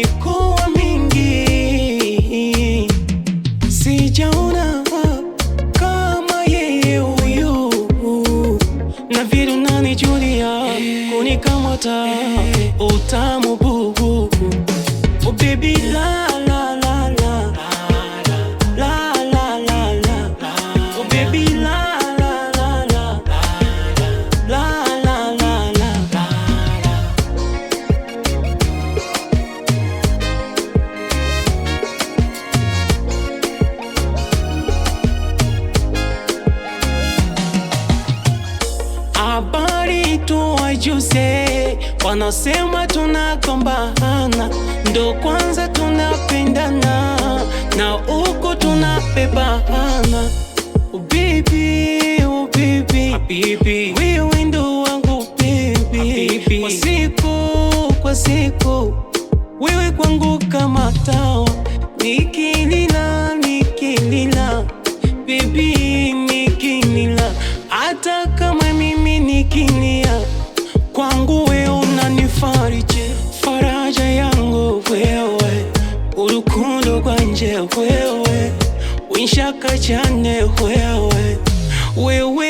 mikoa mingi, sijaona kama yeye huyu, na vile unanijulia kunikamata utamu bubu. Oh baby la la la la la la la la. Oh baby la la la la la la la la. Habari tu wajuze, wanasema tunagombana, ndo kwanza tunapendana, na uko tunapebana. Oh baby, oh baby, baby, wewe ndo wangu baby. Kwa siku wewe kwangu kama tawa, nikilila baby, nikilila, hata kama mimi nikilia, kwangu wewe unanifariji, faraja yangu wewe, urukundo rwanje wewe, winshaka cyane wewe